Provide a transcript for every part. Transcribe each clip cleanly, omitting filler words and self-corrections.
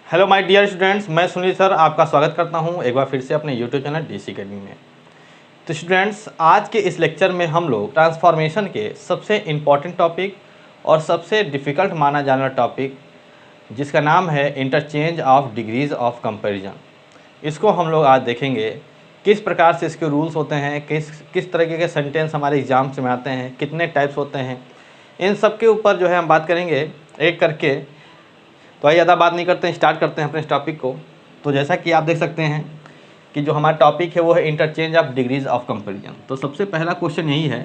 Hello my dear students, मैं Sunil sir आपका स्वागत करता हूं एक बार फिर से अपने यूट्यूब चैनल डीसी अकेडमी में। तो स्टूडेंट्स, आज के इस लेक्चर में हम लोग ट्रांसफॉर्मेशन के सबसे इम्पॉर्टेंट टॉपिक और सबसे डिफ़िकल्ट माना जाने वाला टॉपिक जिसका नाम है interchange of degrees of comparison, इसको हम लोग आज देखेंगे। किस प्रकार से इसके रूल्स होते हैं, किस तरीके के सेंटेंस हमारे एग्जाम्स में आते हैं, कितने टाइप्स होते हैं, इन सब के ऊपर जो है हम बात करेंगे एक करके। तो आइए ज़्यादा बात नहीं करते हैं, स्टार्ट करते हैं अपने इस टॉपिक को। तो जैसा कि आप देख सकते हैं कि जो हमारा टॉपिक है वो है interchange of degrees of comparison. तो सबसे पहला क्वेश्चन यही है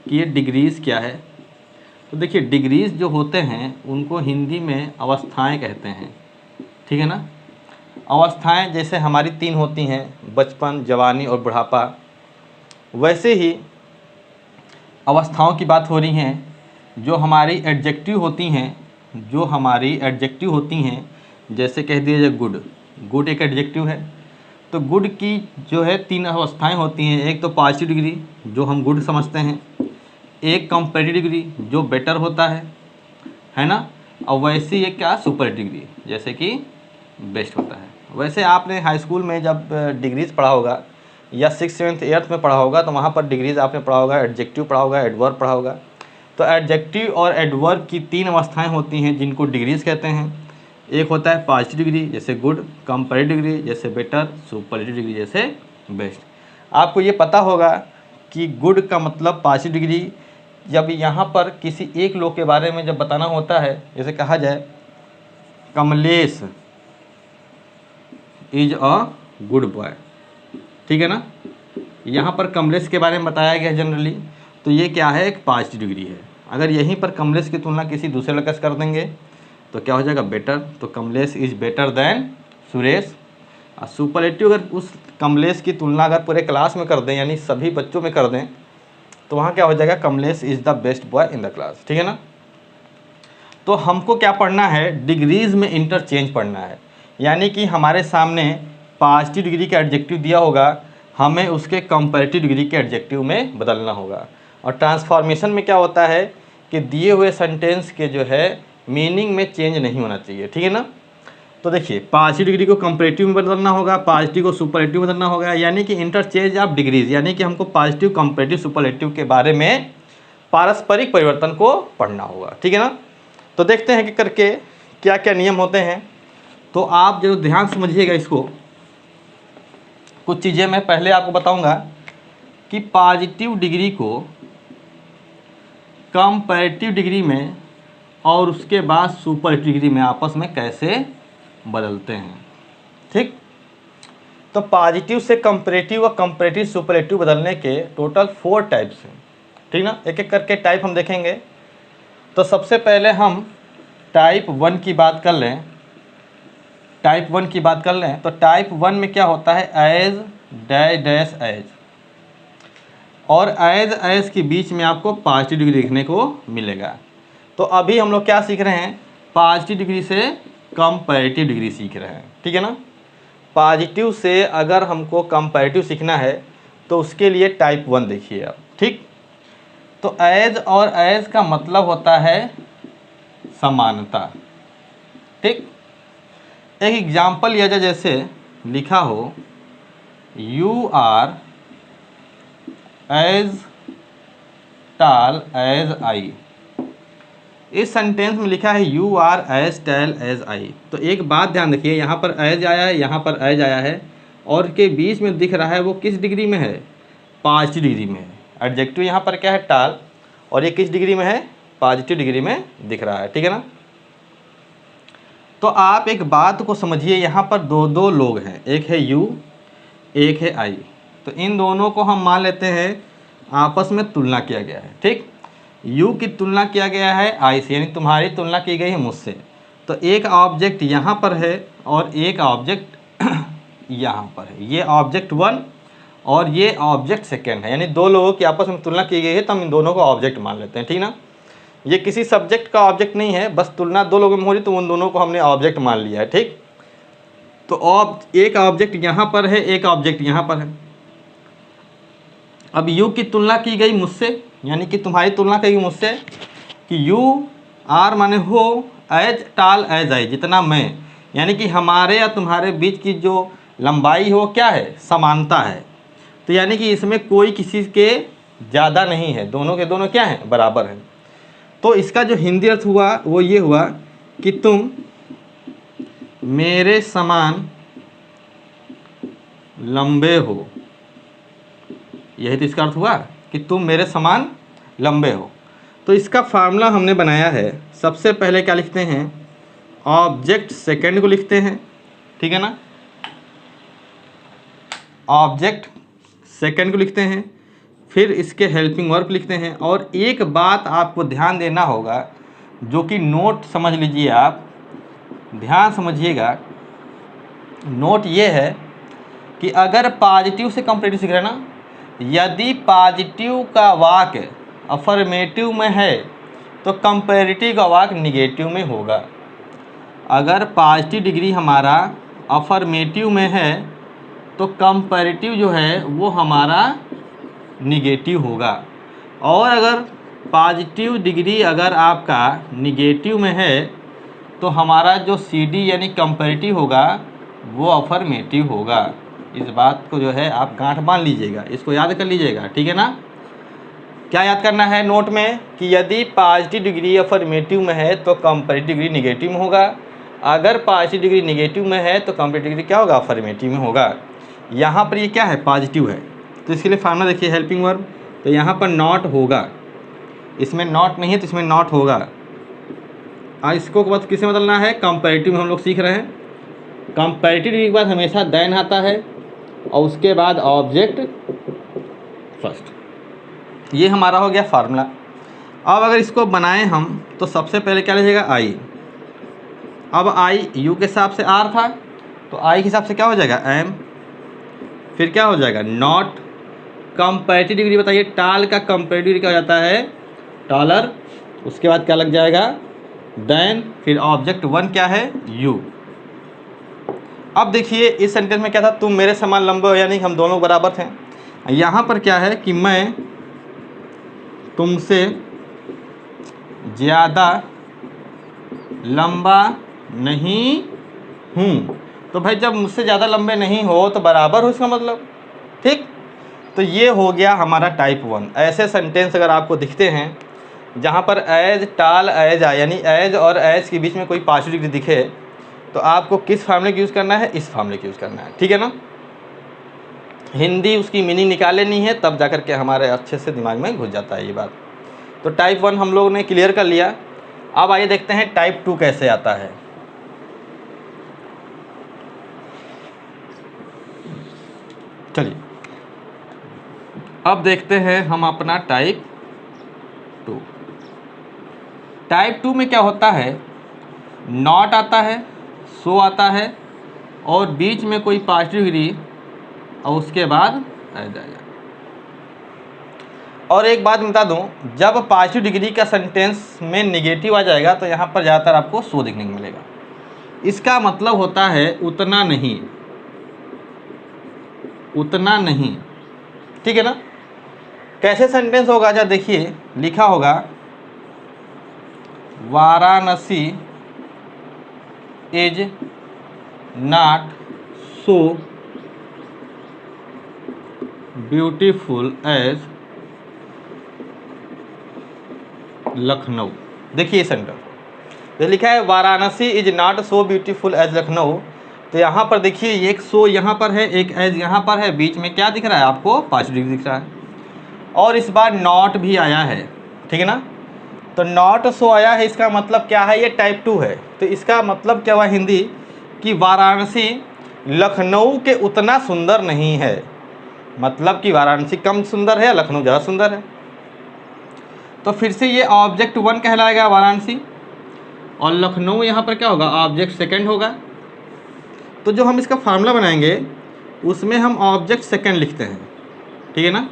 कि ये डिग्रीज़ क्या है। तो देखिए, डिग्रीज़ जो होते हैं उनको हिंदी में अवस्थाएं कहते हैं, ठीक है ना। अवस्थाएं जैसे हमारी 3 होती हैं, बचपन, जवानी और बुढ़ापा, वैसे ही अवस्थाओं की बात हो रही हैं। जो हमारी एडजेक्टिव होती हैं, जैसे कह दीजिए गुड एक एडजेक्टिव है। तो गुड की जो है 3 अवस्थाएं होती हैं। एक तो पॉजिटिव डिग्री जो हम गुड समझते हैं, एक कंपैरेटिव डिग्री जो बेटर होता है ना, और वैसे ही एक क्या सुपरलेटिव डिग्री जैसे कि बेस्ट होता है। वैसे आपने हाई स्कूल में जब डिग्रीज पढ़ा होगा या 6th 7th 8th में पढ़ा होगा तो वहाँ पर डिग्रीज आपने पढ़ा होगा, एडजेक्टिव पढ़ा होगा, एडवर्ब पढ़ा होगा। तो एडजेक्टिव और एडवर्ब की 3 अवस्थाएं होती हैं जिनको डिग्रीज कहते हैं। एक होता है पॉजिटिव डिग्री जैसे गुड, कंपैरेटिव डिग्री जैसे बेटर, सुपरलेटिव डिग्री जैसे बेस्ट। आपको ये पता होगा कि गुड का मतलब पॉजिटिव डिग्री, जब यहाँ पर किसी एक लोग के बारे में जब बताना होता है, जैसे कहा जाए Kamlesh is a good boy, ठीक है ना। यहाँ पर कमलेश के बारे में बताया गया जनरली, तो ये क्या है, एक पॉजिटिव डिग्री है। अगर यहीं पर कमलेश की तुलना किसी दूसरे लड़के से कर देंगे तो क्या हो जाएगा, बेटर। तो Kamlesh is better than Suresh. और सुपरलेटिव, अगर उस कमलेश की तुलना अगर पूरे क्लास में कर दें, यानी सभी बच्चों में कर दें, तो वहाँ क्या हो जाएगा, Kamlesh is the best boy in the class, ठीक है ना। तो हमको क्या पढ़ना है, डिग्रीज में इंटरचेंज पढ़ना है। यानी कि हमारे सामने पॉजिटिव डिग्री का एडजेक्टिव दिया होगा, हमें उसके कंपैरेटिव डिग्री के एडजेक्टिव में बदलना होगा। और ट्रांसफॉर्मेशन में क्या होता है कि दिए हुए सेंटेंस के जो है मीनिंग में चेंज नहीं होना चाहिए, ठीक है ना। तो देखिए, पॉजिटिव डिग्री को कंपैरेटिव में बदलना होगा, पॉजिटिव को सुपरलेटिव में बदलना होगा, यानी कि इंटरचेंज ऑफ डिग्रीज, यानी कि हमको पॉजिटिव, कंपैरेटिव, सुपरलेटिव के बारे में पारस्परिक परिवर्तन को पढ़ना होगा, ठीक है ना। तो देखते हैं कि करके क्या क्या नियम होते हैं। तो आप जो ध्यान समझिएगा इसको, कुछ चीज़ें मैं पहले आपको बताऊंगा कि पॉजिटिव डिग्री को कंपैरेटिव डिग्री में और उसके बाद सुपरलेटिव डिग्री में आपस में कैसे बदलते हैं, ठीक। तो पॉजिटिव से कंपैरेटिव और कंपैरेटिव सुपरलेटिव बदलने के टोटल 4 टाइप्स हैं, ठीक ना। एक एक करके टाइप हम देखेंगे। तो सबसे पहले हम टाइप 1 की बात कर लें। तो टाइप 1 में क्या होता है, एज डैश एज, और एज के बीच में आपको पॉजिटिव डिग्री देखने को मिलेगा। तो अभी हम लोग क्या सीख रहे हैं, पॉजिटिव डिग्री से कंपैरेटिव डिग्री सीख रहे हैं, ठीक है ना। पॉजिटिव से अगर हमको कंपैरेटिव सीखना है तो उसके लिए टाइप 1 देखिए आप, ठीक। तो एज और एज का मतलब होता है समानता, ठीक। एक एग्जाम्पल लिया जाए, जैसे लिखा हो you are as tall as I. इस सेंटेंस में लिखा है you are as tall as I. तो एक बात ध्यान रखिए, यहाँ पर एज आया है, यहाँ पर एज आया है, और के बीच में दिख रहा है वो किस डिग्री में है, पॉजिटिव डिग्री में है। एडजेक्टिव यहाँ पर क्या है, टाल, और ये किस डिग्री में है, पॉजिटिव डिग्री में दिख रहा है, ठीक है ना। तो आप एक बात को समझिए, यहाँ पर दो लोग हैं, एक है यू, एक है आई। तो इन दोनों को हम मान लेते हैं आपस में तुलना किया गया है, ठीक। यू की तुलना किया गया है आई से, यानी तुम्हारी तुलना की गई है मुझसे। तो एक ऑब्जेक्ट यहाँ पर है और एक ऑब्जेक्ट यहाँ पर है। ये ऑब्जेक्ट 1 और ये ऑब्जेक्ट 2 है, यानी 2 लोगों की आपस में तुलना की गई है, तो हम इन दोनों को ऑब्जेक्ट मान लेते हैं, ठीक ना। ये किसी सब्जेक्ट का ऑब्जेक्ट नहीं है, बस तुलना 2 लोगों में हो रही, तो उन दोनों को हमने ऑब्जेक्ट मान लिया है, ठीक। तो एक ऑब्जेक्ट यहाँ पर है, एक ऑब्जेक्ट यहाँ पर है। अब यू की तुलना की गई मुझसे, यानी कि तुम्हारी तुलना की गई मुझसे कि यू आर माने हो एज टाल एज आई, जितना मैं, यानी कि हमारे या तुम्हारे बीच की जो लंबाई है वो क्या है, समानता है। तो यानी कि इसमें कोई किसी के ज़्यादा नहीं है, दोनों के दोनों क्या हैं, बराबर हैं। तो इसका जो हिंदी अर्थ हुआ वो ये हुआ कि तुम मेरे समान लंबे हो। यही तो इसका अर्थ हुआ कि तुम मेरे समान लंबे हो। तो इसका फार्मूला हमने बनाया है। सबसे पहले क्या लिखते हैं, ऑब्जेक्ट सेकंड को लिखते हैं, ठीक है ना। ऑब्जेक्ट सेकंड को लिखते हैं, फिर इसके हेल्पिंग वर्ब लिखते हैं। और एक बात आपको ध्यान देना होगा, जो कि नोट समझ लीजिए, आप ध्यान समझिएगा। नोट ये है कि अगर पॉजिटिव से कंपैरेटिव सीख रहे हैं ना, यदि पॉजिटिव का वाक्य अफर्मेटिव में है तो कंपैरेटिव का वाक्य निगेटिव में होगा। अगर पॉजिटिव डिग्री हमारा अफर्मेटिव में है तो कंपैरेटिव जो है वो हमारा निगेटिव होगा। और अगर पॉजिटिव डिग्री अगर आपका निगेटिव में है तो हमारा जो CD यानी कंपैरेटिव होगा वो अफर्मेटिव होगा। इस बात को जो है आप गांठ बांध लीजिएगा, इसको याद कर लीजिएगा, ठीक है ना। क्या याद करना है नोट में कि यदि पॉजिटिव डिग्री अफर्मेटिव में है तो कंपैरेटिव डिग्री निगेटिव में होगा। अगर पॉजिटिव डिग्री निगेटिव में है तो कंपैरेटिव डिग्री क्या होगा, अफर्मेटिव में होगा। यहाँ पर ये क्या है, पॉजिटिव है, तो इसके लिए फार्मूला देखिए हेल्पिंग वर्ब। तो यहाँ पर नॉट होगा, इसमें नॉट नहीं है तो इसमें नॉट होगा। इसको के बाद किसे बदलना है, कंपैरेटिव में हम लोग सीख रहे हैं। कंपैरेटिव डिग्री के बाद हमेशा देन आता है और उसके बाद ऑब्जेक्ट फर्स्ट। ये हमारा हो गया फार्मूला। अब अगर इसको बनाएं हम तो सबसे पहले क्या लिखेगा, आई। अब आई यू के हिसाब से आर था, तो आई के हिसाब से क्या हो जाएगा, एम। फिर क्या हो जाएगा, नॉट। कंपैरेटिव डिग्री बताइए, टाल का कंपैरेटिव डिग्री क्या हो जाता है, टॉलर। उसके बाद क्या लग जाएगा, देन। फिर ऑब्जेक्ट वन क्या है, यू। अब देखिए इस सेंटेंस में क्या था, तुम मेरे समान लंबे हो, यानी हम दोनों बराबर थे। यहाँ पर क्या है कि मैं तुमसे ज़्यादा लंबा नहीं हूँ। तो भाई जब मुझसे ज़्यादा लंबे नहीं हो तो बराबर हो, इसका मतलब, ठीक। तो ये हो गया हमारा टाइप 1। ऐसे सेंटेंस अगर आपको दिखते हैं जहाँ पर एज, टाल, एज आए, यानी एज और एज के बीच में कोई पॉजिटिव डिग्री दिखे, तो आपको किस फार्मूले का यूज़ करना है, इस फार्मूले का यूज़ करना है, ठीक है ना। हिंदी उसकी मीनिंग निकाल लेनी है, तब जाकर के हमारे अच्छे से दिमाग में घुस जाता है ये बात। तो टाइप 1 हम लोगों ने क्लियर कर लिया। अब आइए देखते हैं टाइप 2 कैसे आता है। चलिए अब देखते हैं हम अपना टाइप 2। टाइप 2 में क्या होता है, नॉट आता है, सो आता है और बीच में कोई पॉजिटिव डिग्री और उसके बाद आ जाएगा। और एक बात बता दूं, जब पॉजिटिव डिग्री का सेंटेंस में निगेटिव आ जाएगा तो यहाँ पर ज़्यादातर आपको सो देखने को मिलेगा। इसका मतलब होता है उतना नहीं, उतना नहीं, ठीक है ना। कैसे सेंटेंस होगा, जब देखिए लिखा होगा Varanasi is not so beautiful as Lucknow. देखिए सेंटेंस ये लिखा है, Varanasi is not so beautiful as Lucknow. तो यहाँ पर देखिए एक सो यहाँ पर है, एक एज यहाँ पर है, बीच में क्या दिख रहा है आपको, पॉजिटिव डिग्री दिख रहा है। और इस बार नॉट भी आया है, ठीक है ना। तो नॉट सो आया है, इसका मतलब क्या है, ये टाइप 2 है। तो इसका मतलब क्या हुआ हिंदी, कि वाराणसी लखनऊ के उतना सुंदर नहीं है। मतलब कि वाराणसी कम सुंदर है या लखनऊ ज़्यादा सुंदर है। तो फिर से ये ऑब्जेक्ट 1 कहलाएगा वाराणसी, और लखनऊ यहाँ पर क्या होगा, ऑब्जेक्ट सेकंड होगा। तो जो हम इसका फार्मूला बनाएंगे उसमें हम ऑब्जेक्ट सेकंड लिखते हैं, ठीक है ना,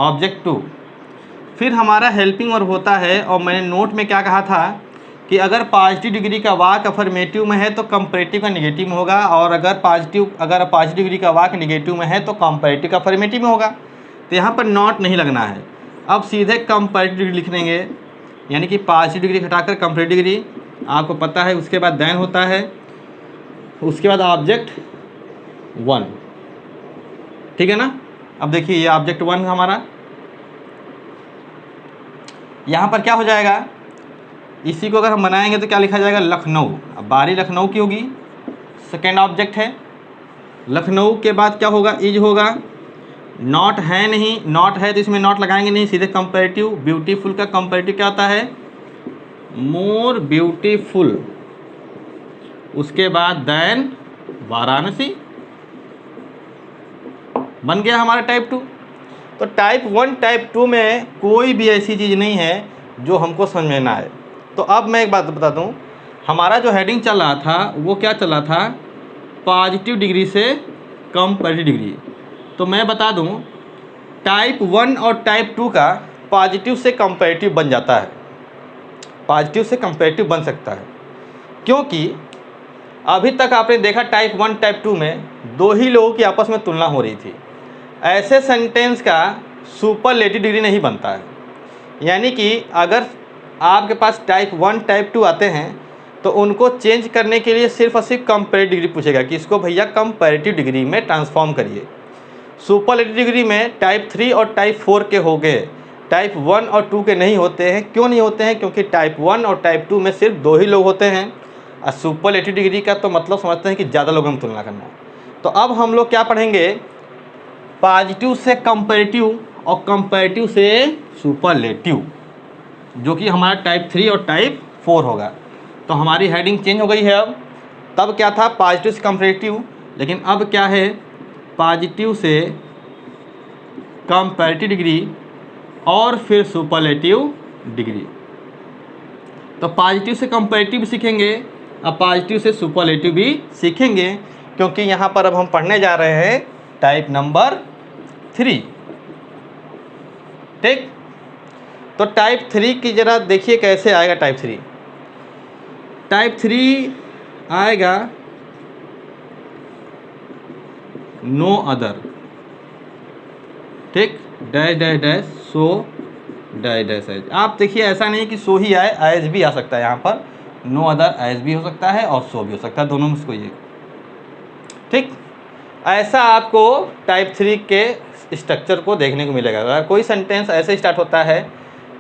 ऑब्जेक्ट 2। फिर हमारा हेल्पिंग वर्ब होता है, और मैंने नोट में क्या कहा था कि अगर पॉजिटिव डिग्री का वाक्य अफर्मेटिव में है तो कंपैरेटिव का निगेटिव में होगा, और अगर पॉजिटिव डिग्री का वाक्य निगेटिव में है तो कंपैरेटिव का अफर्मेटिव में होगा। तो यहाँ पर नॉट नहीं लगना है। अब सीधे कंपैरेटिव डिग्री लिख देंगे, यानी कि पॉजिटिव डिग्री हटाकर कंपैरेटिव डिग्री, आपको पता है। उसके बाद देन होता है, उसके बाद ऑब्जेक्ट 1, ठीक है ना। अब देखिए ये ऑब्जेक्ट 1 हमारा, यहाँ पर क्या हो जाएगा, इसी को अगर हम बनाएंगे तो क्या लिखा जाएगा, लखनऊ। अब बारी लखनऊ की होगी, सेकेंड ऑब्जेक्ट है। लखनऊ के बाद क्या होगा, इज होगा, नॉट है नहीं, नॉट है तो इसमें नॉट लगाएंगे नहीं, सीधे कंपैरेटिव। ब्यूटीफुल का कंपैरेटिव क्या होता है, मोर ब्यूटीफुल। उसके बाद देन वाराणसी, बन गया हमारा टाइप 2। तो टाइप 1 टाइप 2 में कोई भी ऐसी चीज़ नहीं है जो हमको समझ में ना आए। तो अब मैं एक बात बता दूं, हमारा जो हेडिंग चल रहा था वो क्या चल रहा था, पॉजिटिव डिग्री से कंपैरेटिव डिग्री। तो मैं बता दूं, टाइप 1 और टाइप 2 का पॉजिटिव से कंपैरेटिव बन जाता है, पॉजिटिव से कंपैरेटिव बन सकता है, क्योंकि अभी तक आपने देखा टाइप 1 टाइप 2 में दो ही लोगों की आपस में तुलना हो रही थी। ऐसे सेंटेंस का सुपरलेटिव डिग्री नहीं बनता है। यानी कि अगर आपके पास टाइप 1 टाइप 2 आते हैं तो उनको चेंज करने के लिए सिर्फ और सिर्फ कंपैरेटिव डिग्री पूछेगा कि इसको भैया कंपैरेटिव डिग्री में ट्रांसफॉर्म करिए। सुपरलेटिव डिग्री में टाइप 3 और टाइप 4 के हो गए, टाइप 1 और 2 के नहीं होते हैं। क्यों नहीं होते हैं, क्योंकि टाइप 1 और टाइप 2 में सिर्फ दो ही लोग होते हैं, और सुपरलेटिव डिग्री का तो मतलब समझते हैं कि ज़्यादा लोगों में तुलना करना। तो अब हम लोग क्या पढ़ेंगे, पॉजिटिव से कंपैरेटिव और कंपैरेटिव से सुपरलेटिव, जो कि हमारा टाइप 3 और टाइप 4 होगा। तो हमारी हेडिंग चेंज हो गई है। अब तब क्या था, पॉजिटिव से कंपैरेटिव, लेकिन अब क्या है, पॉजिटिव से कंपैरेटिव डिग्री और फिर सुपरलेटिव डिग्री। तो पॉजिटिव से कंपैरेटिव भी सीखेंगे, अब पॉजिटिव से सुपरलेटिव भी सीखेंगे, क्योंकि यहाँ पर अब हम पढ़ने जा रहे हैं टाइप नंबर 3, ठीक। तो टाइप 3 की जरा देखिए कैसे आएगा टाइप 3। टाइप 3 आएगा नो अदर, ठीक, dash dash dash so dash dash as. आप देखिए ऐसा नहीं कि सो ही आए, एज भी आ सकता है। यहाँ पर नो अदर एज भी हो सकता है और सो भी हो सकता है, दोनों में से कोई एक, ठीक। ऐसा आपको टाइप 3 के स्ट्रक्चर को देखने को मिलेगा। अगर कोई सेंटेंस ऐसे स्टार्ट होता है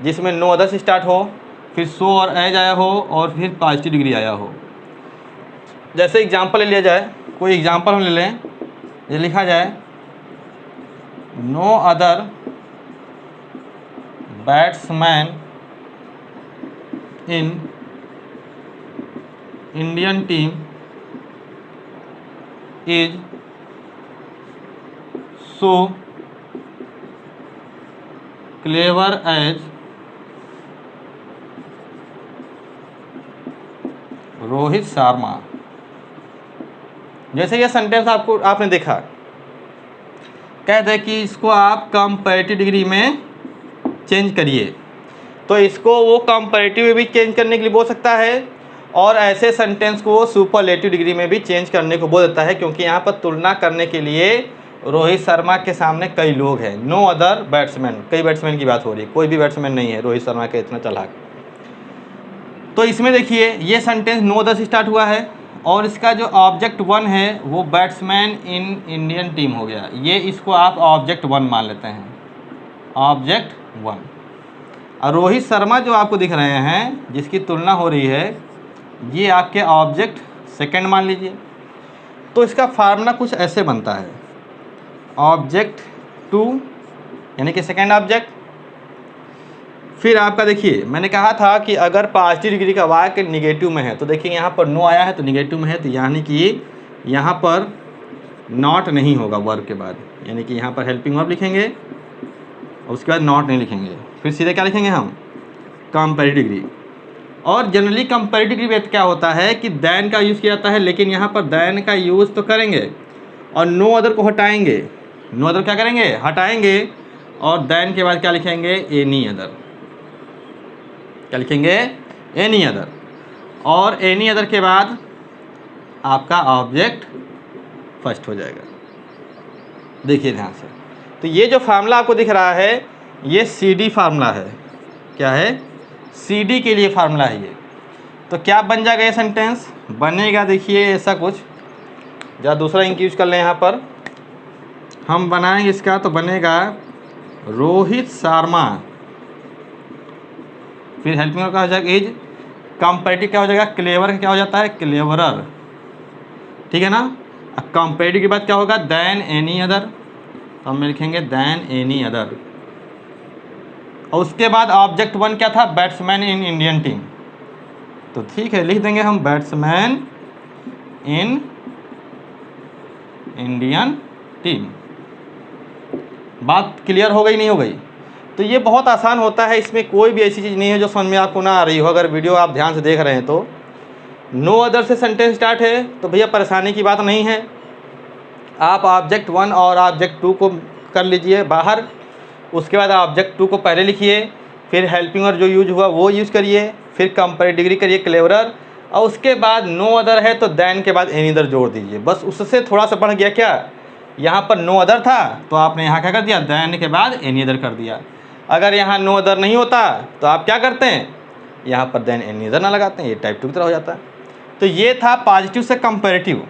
जिसमें नो अदर से स्टार्ट हो, फिर सो और एज आया हो और फिर पॉजिटिव डिग्री आया हो। जैसे एग्जांपल ले लिया जाए, कोई एग्जांपल हम ले लें, ये लिखा जाए no other batsman in Indian team is so clever as Rohit Sharma. जैसे ये सेंटेंस आपने देखा, कहते हैं कि इसको आप कंपैरेटिव डिग्री में चेंज करिए, तो इसको वो कंपैरेटिव में भी चेंज करने के लिए बोल सकता है, और ऐसे सेंटेंस को वो सुपरलेटिव डिग्री में भी चेंज करने को बोल देता है, क्योंकि यहाँ पर तुलना करने के लिए रोहित शर्मा के सामने कई लोग हैं। नो अदर बैट्समैन, कई बैट्समैन की बात हो रही है, कोई भी बैट्समैन नहीं है रोहित शर्मा के इतना चालाक। तो इसमें देखिए ये सेंटेंस नो अदर से स्टार्ट हुआ है, और इसका जो ऑब्जेक्ट 1 है वो बैट्समैन इन इंडियन टीम हो गया। ये इसको आप ऑब्जेक्ट 1 मान लेते हैं, ऑब्जेक्ट 1। और रोहित शर्मा जो आपको दिख रहे हैं जिसकी तुलना हो रही है, ये आपके ऑब्जेक्ट 2 मान लीजिए। तो इसका फार्मूला कुछ ऐसे बनता है, ऑब्जेक्ट 2 यानी कि सेकेंड ऑब्जेक्ट, फिर आपका देखिए मैंने कहा था कि अगर पॉजिटिव डिग्री का वाक्य निगेटिव में है, तो देखिए यहाँ पर नो आया है तो निगेटिव में है, तो यानी कि यहाँ पर नॉट नहीं होगा वर्ब के बाद, यानी कि यहाँ पर हेल्पिंग वर्ब लिखेंगे और उसके बाद नॉट नहीं लिखेंगे, फिर सीधे क्या लिखेंगे हम, कंपैरेटिव डिग्री। और जनरली कंपैरेटिव डिग्री में क्या होता है कि दैन का यूज़ किया जाता है, लेकिन यहाँ पर दैन का यूज़ तो करेंगे और नो अदर को हटाएंगे। नो अदर क्या करेंगे, हटाएंगे, और दैन के बाद क्या लिखेंगे, एनी अदर। क्या लिखेंगे, एनी अदर। और एनी अदर के बाद आपका ऑब्जेक्ट फर्स्ट हो जाएगा। देखिए ध्यान से, तो ये जो फार्मूला आपको दिख रहा है ये CD फार्मूला है। क्या है, CD के लिए फार्मूला है ये। तो क्या बन जाएगा ये सेंटेंस? बनेगा देखिए ऐसा कुछ, जरा दूसरा इंक यूज कर लें यहाँ पर, हम बनाएंगे इसका तो बनेगा रोहित शर्मा, फिर हेल्पिंग क्या हो जाएगा इज, कंपैरेटिव क्या हो जाएगा क्लेवर का क्या हो जाता है क्लेवरर, ठीक है ना। अब कंपैरेटिव के बाद क्या होगा देन एनी अदर, तो हम लिखेंगे देन एनी अदर। और उसके बाद ऑब्जेक्ट 1 क्या था बैट्समैन इन इंडियन टीम, तो ठीक है लिख देंगे हम बैट्समैन इन इंडियन टीम। बात क्लियर हो गई नहीं हो गई? तो ये बहुत आसान होता है, इसमें कोई भी ऐसी चीज़ नहीं है जो समझ में आपको ना आ रही हो। अगर वीडियो आप ध्यान से देख रहे हैं तो नो अदर से सेंटेंस स्टार्ट है तो भैया परेशानी की बात नहीं है। आप ऑब्जेक्ट 1 और ऑब्जेक्ट 2 को कर लीजिए बाहर, उसके बाद ऑब्जेक्ट 2 को पहले लिखिए, फिर हेल्पिंग और जो यूज हुआ वो यूज़ करिए, फिर कंपेरेटिव डिग्री करिए क्लेवरर, और उसके बाद नो अदर है तो देन के बाद एनी अदर जोड़ दीजिए। बस उससे थोड़ा सा बढ़ गया क्या, यहाँ पर नो अदर था तो आपने यहाँ क्या कर दिया देन के बाद एनी अदर कर दिया। अगर यहाँ नो अदर नहीं होता तो आप क्या करते हैं यहाँ पर देन एनी अदर ना लगाते हैं, ये टाइप 2 की तरह हो जाता है। तो ये था पॉजिटिव से कंपेरेटिव,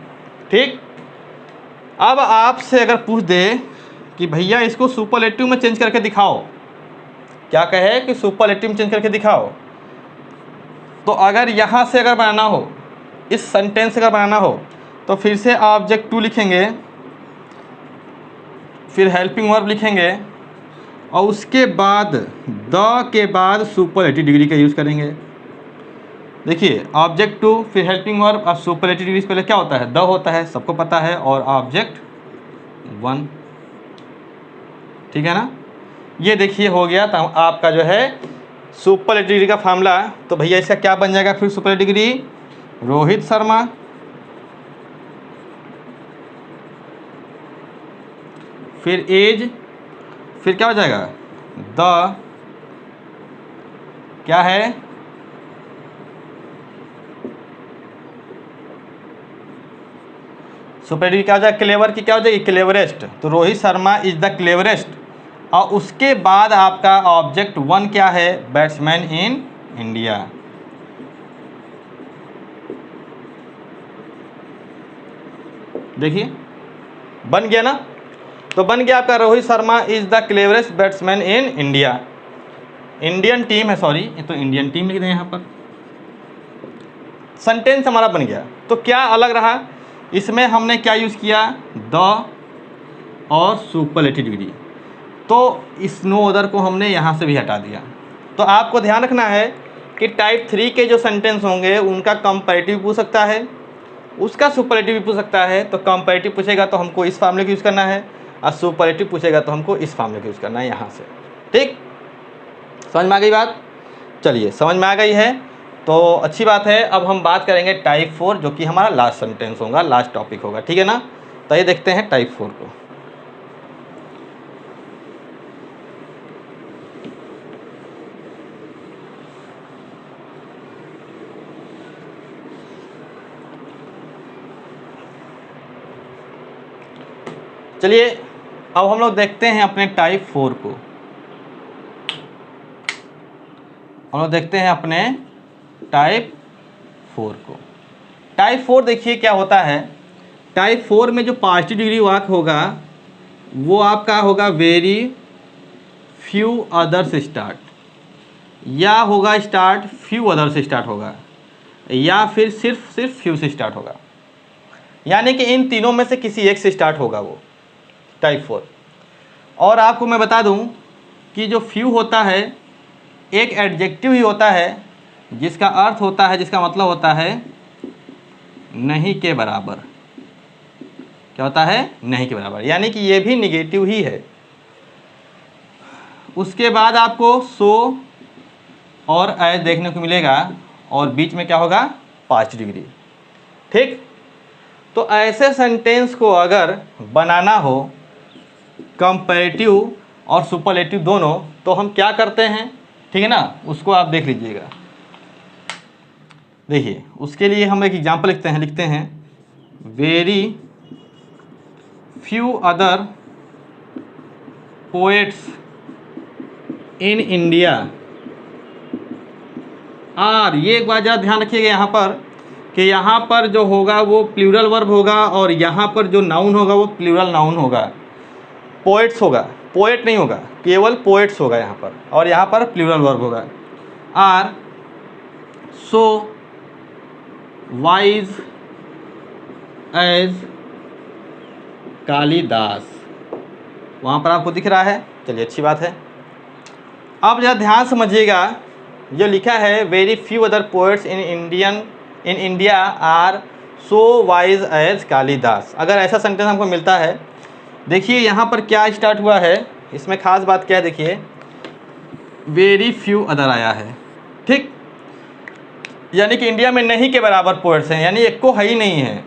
ठीक। अब आपसे अगर पूछ दे कि भैया इसको सुपरलेटिव में चेंज करके दिखाओ, क्या कहे कि सुपरलेटिव में चेंज करके दिखाओ, तो अगर यहाँ से अगर बनाना हो, इस सेंटेंस से अगर बनाना हो तो फिर से ऑब्जेक्ट 2 लिखेंगे, फिर हेल्पिंग वर्ब लिखेंगे, और उसके बाद द के बाद सुपरलेटिव डिग्री का यूज़ करेंगे। देखिए ऑब्जेक्ट 2 फिर हेल्पिंग वर्ब, अब सुपरलेटिव डिग्री से पहले क्या होता है द होता है, सबको पता है, और ऑब्जेक्ट 1, ठीक है ना। ये देखिए हो गया तो आपका जो है सुपरलेटिव डिग्री का फार्मूला। तो भैया इसका क्या बन जाएगा फिर सुपरलेटिव डिग्री रोहित शर्मा, फिर एज, फिर क्या हो जाएगा द, क्या है सुपरलेटिव क्या हो जाएगा क्लेवर की क्या हो जाएगी क्लेवरेस्ट, तो Rohit Sharma is the cleverest. और उसके बाद आपका ऑब्जेक्ट 1 क्या है बैट्समैन इन इंडिया। देखिए बन गया ना, तो बन गया आपका Rohit Sharma is the cleverest batsman in India. Indian team है, सॉरी ये तो इंडियन टीम लिख दें यहाँ पर, सेंटेंस हमारा बन गया। तो क्या अलग रहा इसमें, हमने क्या यूज़ किया द और सुपरलेटिव डिग्री, तो इस नो अदर को हमने यहाँ से भी हटा दिया। तो आपको ध्यान रखना है कि टाइप 3 के जो सेंटेंस होंगे उनका कंपैरेटिव पूछ सकता है, उसका सुपरलेटिव भी पूछ सकता है। तो कंपैरेटिव पूछेगा तो हमको इस फार्मूले का यूज़ करना है, और सुपरलेटिव पूछेगा तो हमको इस फार्मूले का यूज़ करना है यहाँ से, ठीक। समझ में आ गई बात? चलिए समझ में आ गई है तो अच्छी बात है। अब हम बात करेंगे टाइप 4 जो कि हमारा लास्ट सेंटेंस होगा, लास्ट टॉपिक होगा, ठीक है ना। तो ये देखते हैं टाइप 4 को। चलिए अब हम लोग देखते हैं अपने टाइप 4 को, हम लोग देखते हैं अपने टाइप 4 को। टाइप 4 देखिए क्या होता है, टाइप 4 में जो पॉजिटिव डिग्री वाक्य होगा वो आपका होगा वेरी फ्यू अदर्स स्टार्ट, या होगा स्टार्ट फ्यू अदर से स्टार्ट होगा, या फिर सिर्फ फ्यू से स्टार्ट होगा, यानी कि इन तीनों में से किसी एक से स्टार्ट होगा वो टाइप 4। और आपको मैं बता दूं कि जो फ्यू होता है एक एडजेक्टिव ही होता है जिसका अर्थ होता है, जिसका मतलब होता है नहीं के बराबर। क्या होता है नहीं के बराबर, यानी कि ये भी निगेटिव ही है। उसके बाद आपको सो और एज देखने को मिलेगा, और बीच में क्या होगा पॉजिटिव डिग्री, ठीक। तो ऐसे सेंटेंस को अगर बनाना हो कंपैरेटिव और सुपरलेटिव दोनों, तो हम क्या करते हैं, ठीक है ना, उसको आप देख लीजिएगा। देखिए उसके लिए हम एक एग्जांपल लिखते हैं very few other poets in India are. ये एक बात ज़रा ध्यान रखिएगा यहाँ पर कि यहाँ पर जो होगा वो प्लूरल वर्ब होगा और यहाँ पर जो नाउन होगा वो प्लूरल नाउन होगा, पोएट्स होगा, पोएट नहीं होगा, केवल पोएट्स होगा यहाँ पर, और यहाँ पर प्लूरल वर्ब होगा। Are so wise as Kalidas, वहाँ पर आपको दिख रहा है। चलिए अच्छी बात है। अब जरा ध्यान समझिएगा, जो लिखा है very few other poets in India are so wise as Kalidas. अगर ऐसा सेंटेंस हमको मिलता है, देखिए यहाँ पर क्या स्टार्ट हुआ है, इसमें खास बात क्या है, देखिए वेरी फ्यू अदर आया है, ठीक, यानी कि इंडिया में नहीं के बराबर पोएट्स हैं, यानी एक को है ही नहीं है,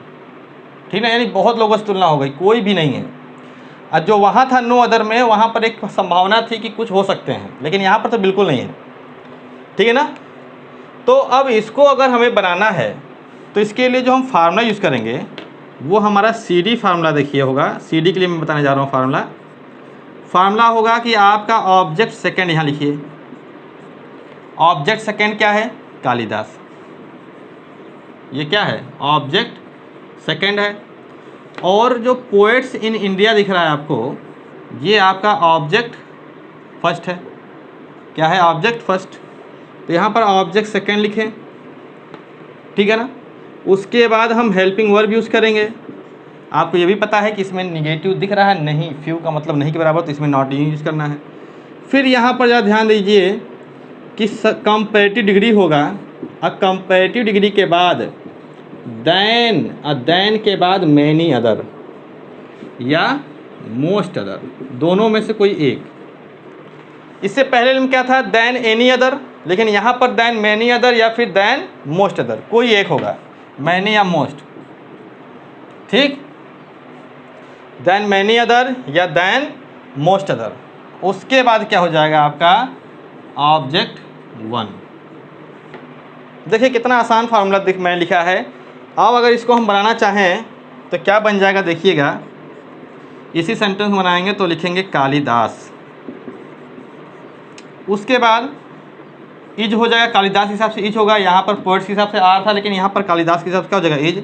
ठीक है, यानी बहुत लोगों से तुलना हो गई, कोई भी नहीं है। और जो वहाँ था नो अदर में, वहाँ पर एक संभावना थी कि कुछ हो सकते हैं, लेकिन यहाँ पर तो बिल्कुल नहीं है, ठीक है ना। तो अब इसको अगर हमें बनाना है तो इसके लिए जो हम फार्मूला यूज़ करेंगे वो हमारा CD फार्मूला देखिए होगा। CD के लिए मैं बताने जा रहा हूँ फार्मूला होगा कि आपका ऑब्जेक्ट सेकंड, यहाँ लिखिए ऑब्जेक्ट सेकंड क्या है, कालिदास। ये क्या है, ऑब्जेक्ट सेकंड है। और जो पोएट्स इन इंडिया दिख रहा है आपको, ये आपका ऑब्जेक्ट फर्स्ट है। क्या है, ऑब्जेक्ट फर्स्ट। तो यहाँ पर ऑब्जेक्ट सेकंड लिखें, ठीक है ना। उसके बाद हम हेल्पिंग वर्ब यूज़ करेंगे। आपको ये भी पता है कि इसमें निगेटिव दिख रहा है, नहीं, फ्यू का मतलब नहीं के बराबर, तो इसमें नॉट यूज़ करना है। फिर यहाँ पर ज़रा ध्यान दीजिए कि कंपैरेटिव डिग्री होगा, और कंपैरेटिव डिग्री के बाद देन के बाद मैनी अदर या मोस्ट अदर, दोनों में से कोई एक। इससे पहले में क्या था, देन एनी अदर, लेकिन यहाँ पर देन मैनी अदर या फिर देन मोस्ट अदर, कोई एक होगा, मैनी या मोस्ट, ठीक, देन मैनी अदर या देन मोस्ट अदर। उसके बाद क्या हो जाएगा आपका ऑब्जेक्ट वन। देखिए कितना आसान फार्मूला मैंने लिखा है। अब अगर इसको हम बनाना चाहें तो क्या बन जाएगा, देखिएगा, इसी सेंटेंस बनाएंगे तो लिखेंगे कालिदास। उसके बाद इज हो जाएगा, कालिदास के हिसाब से इज होगा, यहाँ पर पोएट्स के हिसाब से आर था, लेकिन यहाँ पर कालिदास के हिसाब से क्या हो जाएगा, इज।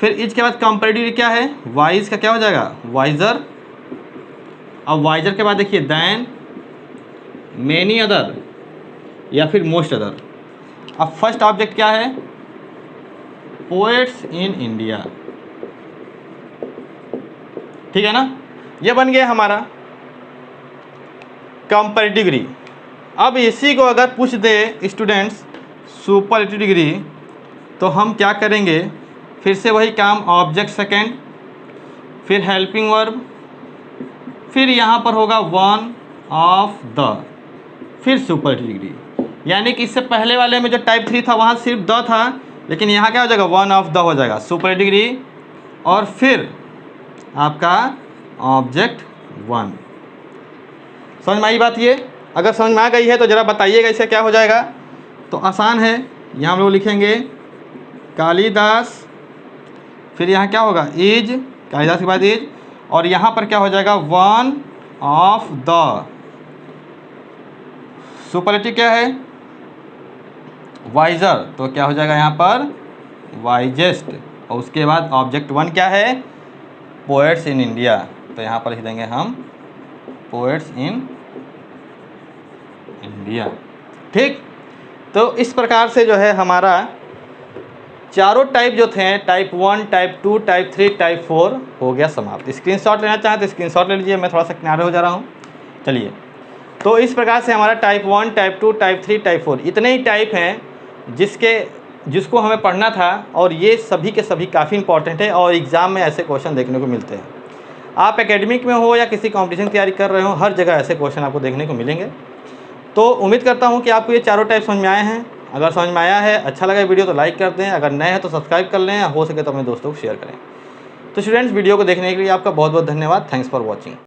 फिर इज के बाद कंपैरेटिव क्या है, वाइज का क्या हो जाएगा, वाइजर। अब वाइजर के बाद देखिए देन मैनी अदर या फिर मोस्ट अदर। अब फर्स्ट ऑब्जेक्ट क्या है, पोएट्स इन इंडिया, ठीक है ना। ये बन गया हमारा कंपैरेटिव डिग्री। अब इसी को अगर पूछ दे स्टूडेंट्स सुपरलेटिव डिग्री, तो हम क्या करेंगे, फिर से वही काम, ऑब्जेक्ट सेकंड, फिर हेल्पिंग वर्ब, फिर यहाँ पर होगा वन ऑफ द, फिर सुपरलेटिव डिग्री। यानी कि इससे पहले वाले में जो टाइप 3 था वहाँ सिर्फ द था, लेकिन यहाँ क्या हो जाएगा, वन ऑफ द हो जाएगा, सुपरलेटिव डिग्री, और फिर आपका ऑब्जेक्ट वन। समझ में आई बात। ये अगर समझ में आ गई है तो ज़रा बताइएगा इसे क्या हो जाएगा। तो आसान है, यहाँ हम लोग लिखेंगे कालिदास, फिर यहाँ क्या होगा, इज, कालिदास के बाद इज, और यहाँ पर क्या हो जाएगा, वन ऑफ द। सुपरलेटिव क्या है, वाइजर, तो क्या हो जाएगा यहाँ पर वाइजेस्ट। और उसके बाद ऑब्जेक्ट वन क्या है, पोएट्स इन इंडिया, तो यहाँ पर लिख देंगे हम पोएट्स इन इंडिया, ठीक। तो इस प्रकार से जो है हमारा चारों टाइप जो थे, टाइप 1, टाइप 2, टाइप 3, टाइप 4 हो गया समाप्त। स्क्रीनशॉट लेना चाहें तो स्क्रीनशॉट ले लीजिए, मैं थोड़ा सा किनारे हो जा रहा हूँ। चलिए, तो इस प्रकार से हमारा टाइप 1, टाइप 2, टाइप 3, टाइप 4 इतने ही टाइप हैं जिसको हमें पढ़ना था, और ये सभी के सभी काफ़ी इंपॉर्टेंट है और एग्ज़ाम में ऐसे क्वेश्चन देखने को मिलते हैं। आप एकेडमिक में हो या किसी कॉम्पिटिशन तैयारी कर रहे हो, हर जगह ऐसे क्वेश्चन आपको देखने को मिलेंगे। तो उम्मीद करता हूँ कि आपको ये चारों टाइप समझ में आए हैं। अगर समझ में आया है, अच्छा लगा वीडियो तो लाइक कर दें, अगर नए हैं तो सब्सक्राइब कर लें, हो सके तो अपने दोस्तों को शेयर करें। तो स्टूडेंट्स, वीडियो को देखने के लिए आपका बहुत बहुत धन्यवाद। Thanks for watching.